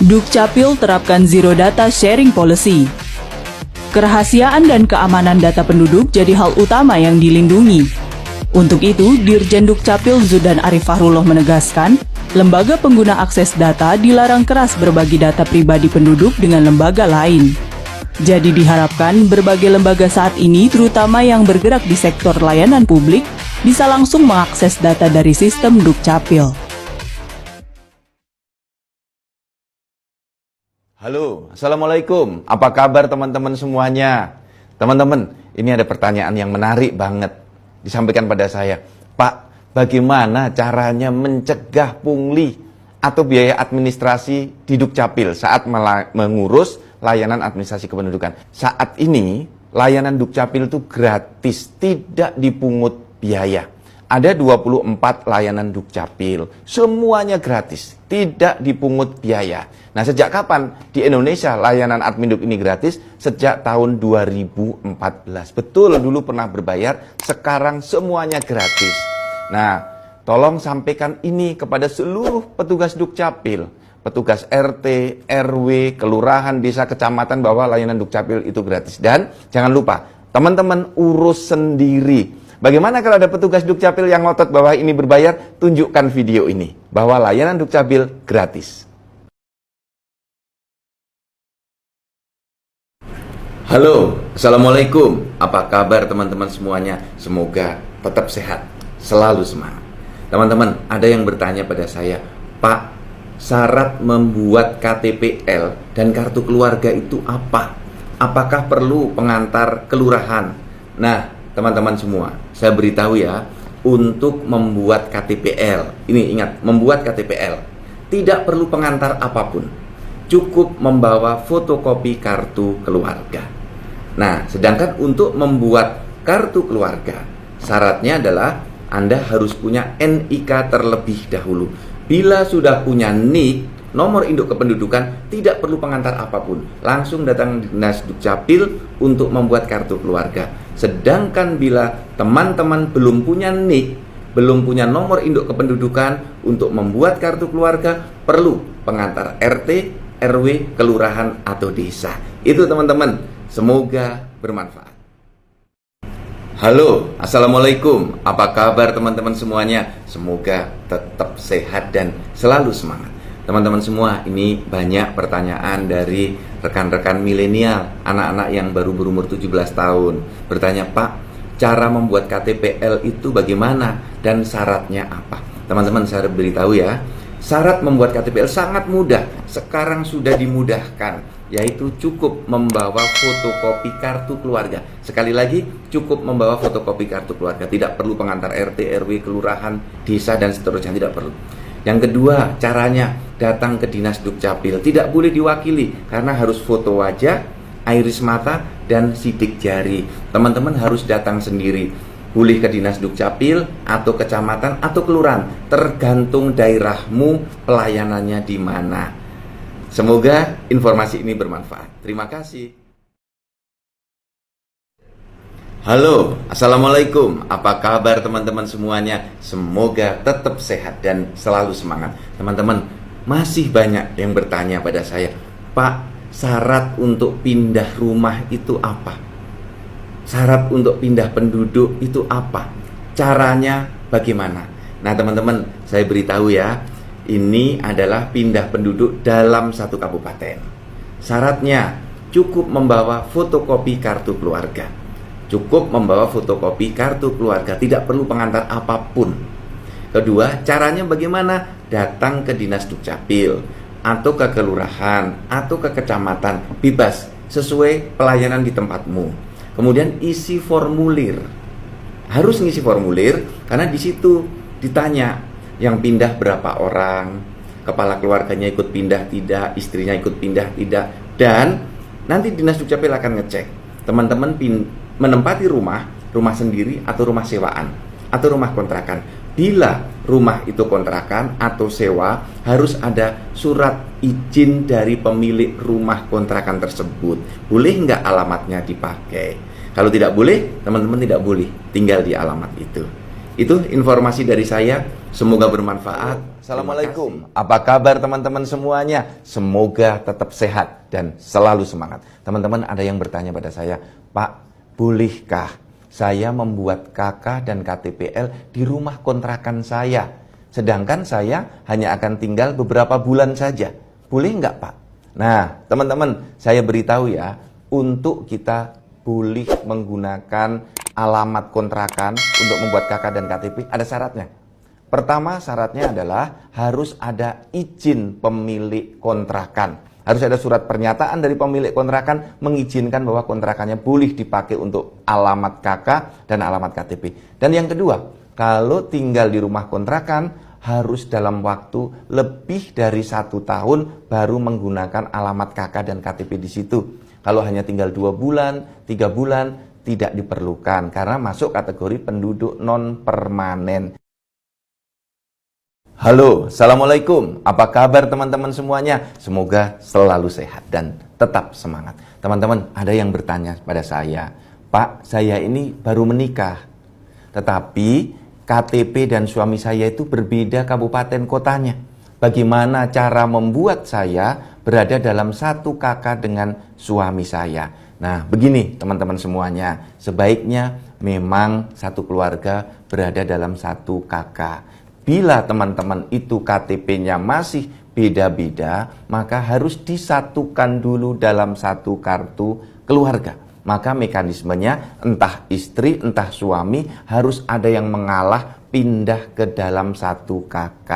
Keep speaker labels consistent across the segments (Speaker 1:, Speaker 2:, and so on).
Speaker 1: Dukcapil terapkan Zero Data Sharing Policy. Kerahasiaan dan keamanan data penduduk jadi hal utama yang dilindungi. Untuk itu, Dirjen Dukcapil Zudan Arif Fahrullah menegaskan, lembaga pengguna akses data dilarang keras berbagi data pribadi penduduk dengan lembaga lain. Jadi diharapkan berbagai lembaga saat ini, terutama yang bergerak di sektor layanan publik, bisa langsung mengakses data dari sistem Dukcapil.
Speaker 2: Halo, Assalamualaikum. Apa kabar teman-teman semuanya? Teman-teman, ini ada pertanyaan yang menarik banget. Disampaikan pada saya, Pak, bagaimana caranya mencegah pungli atau biaya administrasi di Dukcapil saat mengurus layanan administrasi kependudukan? Saat ini, layanan Dukcapil itu gratis, tidak dipungut biaya. Ada 24 layanan Dukcapil, semuanya gratis, tidak dipungut biaya. Nah, sejak kapan di Indonesia layanan admin Duk ini gratis? Sejak tahun 2014. Betul, dulu pernah berbayar, sekarang semuanya gratis. Nah, tolong sampaikan ini kepada seluruh petugas Dukcapil, petugas RT, RW, kelurahan, desa, kecamatan bahwa layanan Dukcapil itu gratis. Dan jangan lupa, teman-teman urus sendiri. Bagaimana kalau ada petugas Dukcapil yang ngotot bahwa ini berbayar? Tunjukkan video ini, bahwa layanan Dukcapil gratis. Halo, Assalamualaikum. Apa kabar teman-teman semuanya? Semoga tetap sehat, selalu semangat. Teman-teman, ada yang bertanya pada saya, Pak, syarat membuat KTPL dan kartu keluarga itu apa? Apakah perlu pengantar kelurahan? Nah, teman-teman semua, saya beritahu ya, untuk membuat KTPL, ini ingat, membuat KTPL, tidak perlu pengantar apapun, cukup membawa fotokopi kartu keluarga. Nah, sedangkan untuk membuat kartu keluarga, syaratnya adalah Anda harus punya NIK terlebih dahulu. Bila sudah punya NIK, nomor induk kependudukan, tidak perlu pengantar apapun. Langsung datang di Dinas Dukcapil untuk membuat kartu keluarga. Sedangkan bila teman-teman belum punya NIK, belum punya nomor induk kependudukan untuk membuat kartu keluarga, perlu pengantar RT, RW, kelurahan, atau desa. Itu teman-teman, semoga bermanfaat. Halo, Assalamualaikum. Apa kabar teman-teman semuanya? Semoga tetap sehat dan selalu semangat. Teman-teman semua, ini banyak pertanyaan dari rekan-rekan milenial, anak-anak yang baru berumur 17 tahun. Bertanya, Pak, cara membuat KTPL itu bagaimana dan syaratnya apa? Teman-teman, saya beritahu ya, syarat membuat KTPL sangat mudah. Sekarang sudah dimudahkan, yaitu cukup membawa fotokopi kartu keluarga. Sekali lagi, cukup membawa fotokopi kartu keluarga. Tidak perlu pengantar RT, RW, kelurahan, desa, dan seterusnya, tidak perlu. Yang kedua, caranya datang ke Dinas Dukcapil. Tidak boleh diwakili karena harus foto wajah, iris mata, dan sidik jari. Teman-teman harus datang sendiri. Boleh ke Dinas Dukcapil atau kecamatan atau kelurahan, tergantung daerahmu pelayanannya di mana. Semoga informasi ini bermanfaat. Terima kasih. Halo, Assalamualaikum. Apa kabar teman-teman semuanya? Semoga tetap sehat dan selalu semangat. Teman-teman, masih banyak yang bertanya pada saya, Pak, syarat untuk pindah rumah itu apa? Syarat untuk pindah penduduk itu apa? Caranya bagaimana? Nah teman-teman, saya beritahu ya, ini adalah pindah penduduk dalam satu kabupaten. Syaratnya cukup membawa fotokopi kartu keluarga. Cukup membawa fotokopi kartu keluarga, tidak perlu pengantar apapun. Kedua, caranya bagaimana? Datang ke Dinas Dukcapil atau ke kelurahan atau ke kecamatan, bebas sesuai pelayanan di tempatmu. Kemudian isi formulir. Harus ngisi formulir karena di situ ditanya yang pindah berapa orang, kepala keluarganya ikut pindah tidak, istrinya ikut pindah tidak, dan nanti Dinas Dukcapil akan ngecek teman-teman menempati rumah sendiri atau rumah sewaan atau rumah kontrakan. Bila rumah itu kontrakan atau sewa, harus ada surat izin dari pemilik rumah kontrakan tersebut. Boleh nggak alamatnya dipakai? Kalau tidak boleh, teman-teman tidak boleh tinggal di alamat itu. Itu informasi dari saya, semoga bermanfaat. Assalamualaikum, apa kabar teman-teman semuanya? Semoga tetap sehat dan selalu semangat. Teman-teman, ada yang bertanya pada saya, Pak, bolehkah saya membuat KK dan KTPL di rumah kontrakan saya? Sedangkan saya hanya akan tinggal beberapa bulan saja. Boleh nggak, Pak? Nah, teman-teman, saya beritahu ya, untuk kita boleh menggunakan alamat kontrakan untuk membuat KK dan KTP, ada syaratnya. Pertama, syaratnya adalah harus ada izin pemilik kontrakan. Harus ada surat pernyataan dari pemilik kontrakan mengizinkan bahwa kontrakannya boleh dipakai untuk alamat KK dan alamat KTP. Dan yang kedua, kalau tinggal di rumah kontrakan, harus dalam waktu lebih dari 1 tahun baru menggunakan alamat KK dan KTP di situ. Kalau hanya tinggal 2 bulan, 3 bulan, tidak diperlukan karena masuk kategori penduduk non-permanen. Halo, Assalamualaikum. Apa kabar teman-teman semuanya? Semoga selalu sehat dan tetap semangat. Teman-teman, ada yang bertanya pada saya, Pak, saya ini baru menikah, tetapi KTP dan suami saya itu berbeda kabupaten kotanya. Bagaimana cara membuat saya berada dalam satu KK dengan suami saya? Nah, begini teman-teman semuanya, sebaiknya memang satu keluarga berada dalam satu KK. Bila teman-teman itu KTP-nya masih beda-beda, maka harus disatukan dulu dalam satu kartu keluarga. Maka mekanismenya entah istri, entah suami harus ada yang mengalah pindah ke dalam satu KK.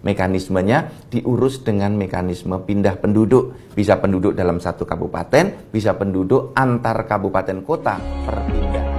Speaker 2: Mekanismenya diurus dengan mekanisme pindah penduduk. Bisa penduduk dalam satu kabupaten, bisa penduduk antar kabupaten kota perpindahan.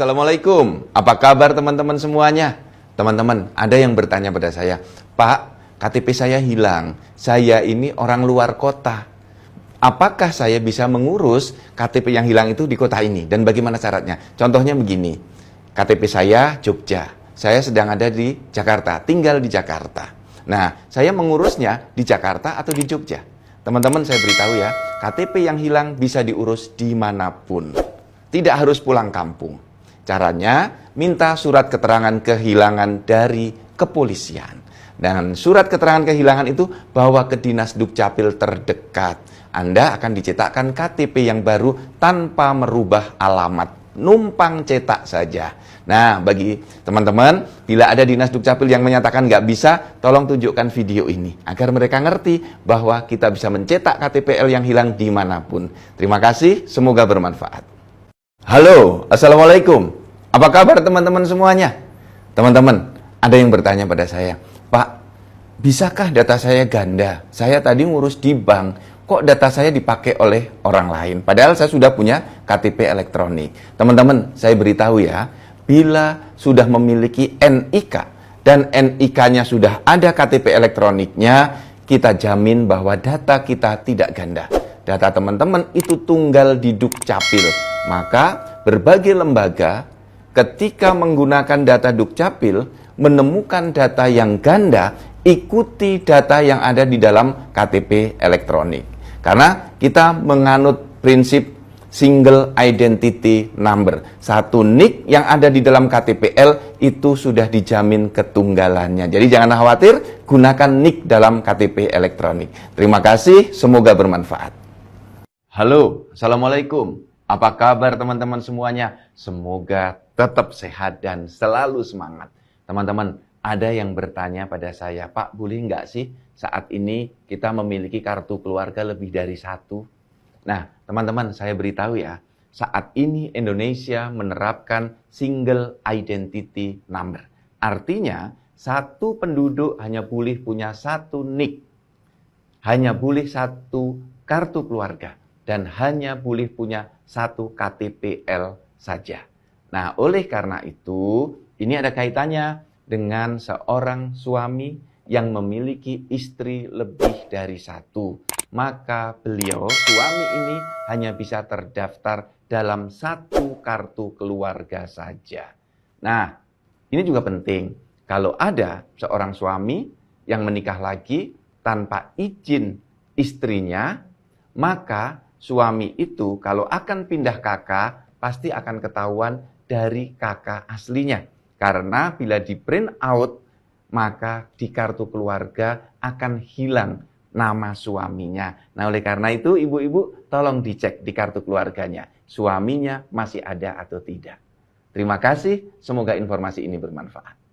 Speaker 2: Assalamualaikum, apa kabar teman-teman semuanya? Teman-teman, ada yang bertanya pada saya, Pak, KTP saya hilang, saya ini orang luar kota. Apakah saya bisa mengurus KTP yang hilang itu di kota ini? Dan bagaimana syaratnya? Contohnya begini, KTP saya Jogja, saya sedang ada di Jakarta, tinggal di Jakarta. Nah, saya mengurusnya di Jakarta atau di Jogja? Teman-teman, saya beritahu ya, KTP yang hilang bisa diurus dimanapun. Tidak harus pulang kampung. Caranya, minta surat keterangan kehilangan dari kepolisian. Dan surat keterangan kehilangan itu bawa ke Dinas Dukcapil terdekat. Anda akan dicetakkan KTP yang baru tanpa merubah alamat. Numpang cetak saja. Nah, bagi teman-teman, bila ada Dinas Dukcapil yang menyatakan nggak bisa, tolong tunjukkan video ini. Agar mereka ngerti bahwa kita bisa mencetak KTPL yang hilang dimanapun. Terima kasih, semoga bermanfaat. Halo, Assalamualaikum. Apa kabar teman-teman semuanya? Teman-teman, ada yang bertanya pada saya, Pak, bisakah data saya ganda? Saya tadi ngurus di bank, kok data saya dipakai oleh orang lain? Padahal saya sudah punya KTP elektronik. Teman-teman, saya beritahu ya, bila sudah memiliki NIK dan NIK-nya sudah ada KTP elektroniknya, kita jamin bahwa data kita tidak ganda. Data teman-teman itu tunggal di Dukcapil. Maka berbagai lembaga ketika menggunakan data Dukcapil menemukan data yang ganda, ikuti data yang ada di dalam KTP elektronik. Karena kita menganut prinsip single identity number. Satu NIK yang ada di dalam KTPL itu sudah dijamin ketunggalannya. Jadi jangan khawatir, gunakan NIK dalam KTP elektronik. Terima kasih, semoga bermanfaat. Halo, Assalamualaikum. Apa kabar teman-teman semuanya? Semoga tetap sehat dan selalu semangat. Teman-teman, Ada yang bertanya pada saya, Pak, boleh nggak sih saat ini kita memiliki kartu keluarga lebih dari satu? Nah, teman-teman, saya beritahu ya, saat ini Indonesia menerapkan single identity number. Artinya, satu penduduk hanya boleh punya satu NIK, hanya boleh satu kartu keluarga, dan hanya boleh punya satu KTPL saja. Nah, oleh karena itu, ini ada kaitannya dengan seorang suami yang memiliki istri lebih dari satu. Maka beliau, suami ini hanya bisa terdaftar dalam satu kartu keluarga saja. Nah, ini juga penting. Kalau ada seorang suami yang menikah lagi tanpa izin istrinya, maka suami itu kalau akan pindah kakak, pasti akan ketahuan dari kakak aslinya. Karena bila di print out, maka di kartu keluarga akan hilang nama suaminya. Nah, oleh karena itu, ibu-ibu tolong dicek di kartu keluarganya. Suaminya masih ada atau tidak. Terima kasih, semoga informasi ini bermanfaat.